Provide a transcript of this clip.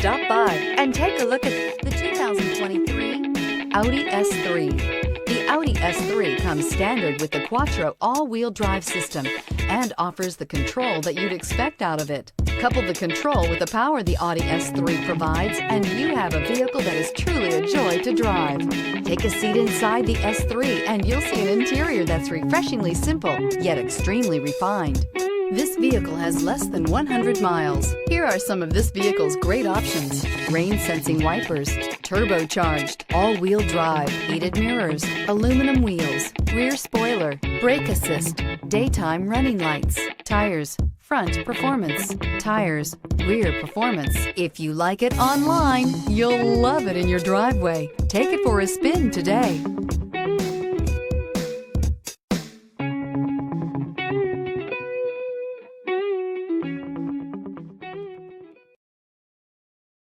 Stop by and take a look at the 2023 Audi S3. The Audi S3 comes standard with the Quattro all-wheel drive system and offers the control that you'd expect out of it. Couple the control with the power the Audi S3 provides, and you have a vehicle that is truly a joy to drive. Take a seat inside the S3 and you'll see an interior that's refreshingly simple, yet extremely refined. This vehicle has less than 100 miles. Here are some of this vehicle's great options: rain-sensing wipers, turbocharged, all-wheel drive, heated mirrors, aluminum wheels, rear spoiler, brake assist, daytime running lights, tires, front performance, tires, rear performance. If you like it online, you'll love it in your driveway. Take it for a spin today.